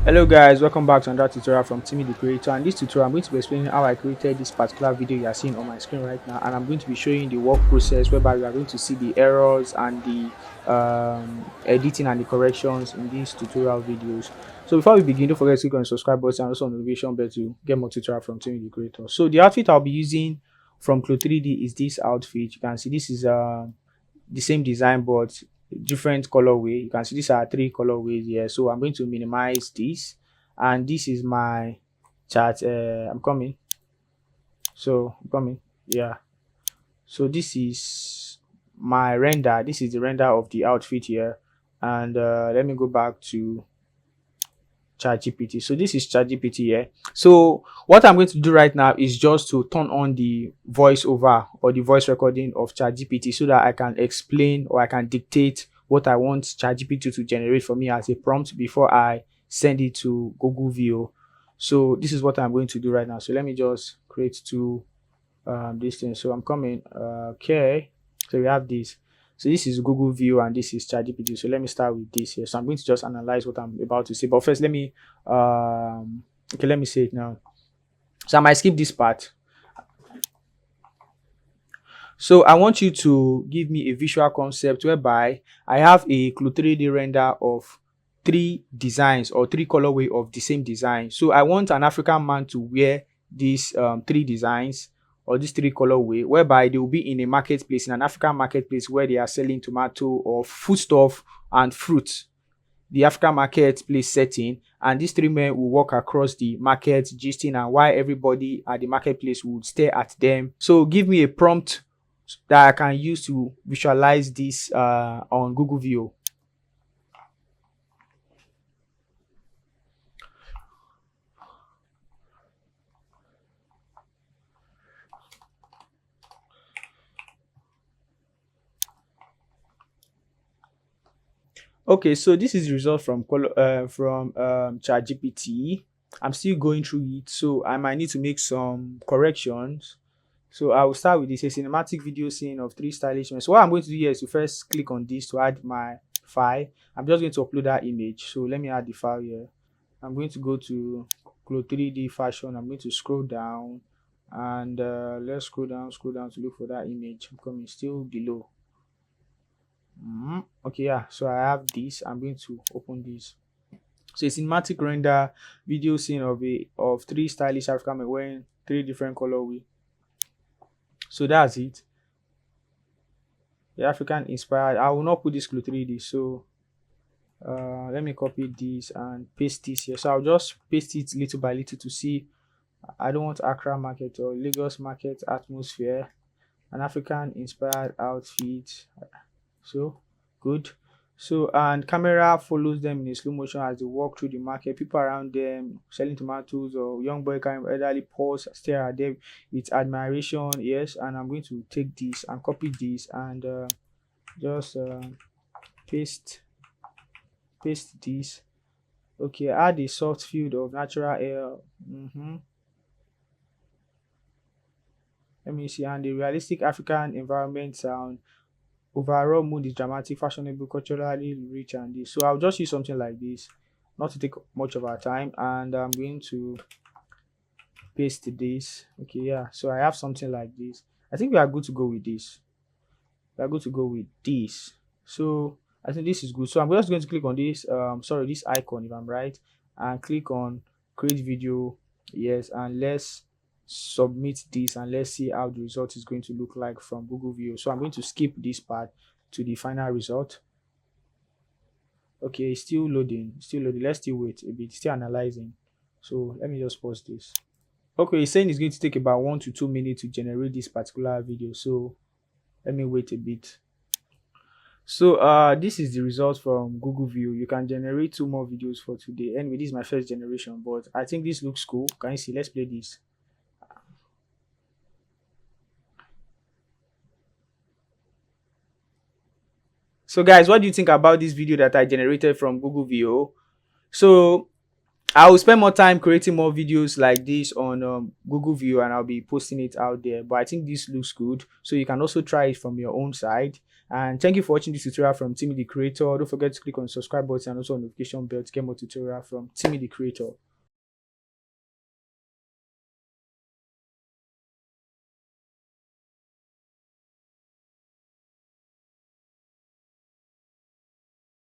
Hello guys, welcome back to another tutorial from Timmy the Creator. And this tutorial I'm going to be explaining how I created this particular video you are seeing on my screen right now, and I'm going to be showing the work process whereby we are going to see the errors and the editing and the corrections in these tutorial videos. So before we begin, don't forget to click on the subscribe button and also on the notification bell to get more tutorial from Timmy the Creator. So the outfit I'll be using from Clo3D is this outfit. You can see this is the same design but different colorway. You can see these are three colorways here, so I'm going to minimize this, and this is my chart. I'm coming, yeah. So this is my render. This is the render of the outfit here, and let me go back to ChatGPT. So this is ChatGPT here. So what I'm going to do right now is just to turn on the voiceover or the voice recording of ChatGPT so that I can explain or I can dictate what I want ChatGPT to generate for me as a prompt before I send it to Google VEO. So this is what I'm going to do right now. So let me just create two this thing. So I'm coming. Okay. So we have this. So this is Google VEO and this is ChatGPT. So let me start with this here. So I'm going to just analyze what I'm about to say. But first, let me let me say it now. So I might skip this part. So I want you to give me a visual concept whereby I have a Clo3D render of three designs or three colorway of the same design. So I want an African man to wear these three designs or these three colorway, whereby they will be in a marketplace, in an African marketplace where they are selling tomato or foodstuff and fruit. The African marketplace setting, and these three men will walk across the market gisting, and why everybody at the marketplace would stare at them. So give me a prompt that I can use to visualize this on Google VEO. Okay, so this is the result from ChatGPT. I'm still going through it, so I might need to make some corrections. So I will start with this, a cinematic video scene of three stylish men. So what I'm going to do here is to first click on this to add my file. I'm just going to upload that image. So let me add the file here. I'm going to go to Clo3D fashion. I'm going to scroll down, and let's scroll down to look for that image. I'm coming still below. Okay, yeah. So I have this. I'm going to open this. So a cinematic render video scene of three stylish African men wearing three different colorway. So that's it. The African inspired. I will not put this Clo3D. So let me copy this and paste this here. So I'll just paste it little by little to see. I don't want Accra market or Lagos market atmosphere. An African inspired outfit. So good. So and camera follows them in a slow motion as they walk through the market. People around them selling tomatoes, or young boy carrying elderly pause, stare at them with admiration. Yes, and I'm going to take this and copy this and just paste this. Okay, add a soft field of natural air. Let me see, and the realistic African environment sound. Overall mood is dramatic, fashionable, culturally rich, and this. So I'll just use something like this, not to take much of our time, and I'm going to paste this. Okay, yeah. So I have something like this. I think we are good to go with this. We are good to go with this. So I think this is good. So I'm just going to click on this. This icon, if I'm right, and click on create video. Yes, and let's submit this and let's see how the result is going to look like from Google VEO. So I'm going to skip this part to the final result. Okay, it's still loading, let's still wait a bit, still analyzing. So let me just pause this. Okay, it's saying it's going to take about 1 to 2 minutes to generate this particular video, so let me wait a bit. So this is the result from Google VEO. You can generate 2 more videos for today. Anyway, this is my first generation, but I think this looks cool. Can you see? Let's play this. So guys, what do you think about this video that I generated from Google VEO? So I will spend more time creating more videos like this on Google VEO, and I'll be posting it out there. But I think this looks good, so you can also try it from your own side. And thank you for watching this tutorial from Timmy the Creator. Don't forget to click on the subscribe button and also on the notification bell to get more tutorial from Timmy the Creator.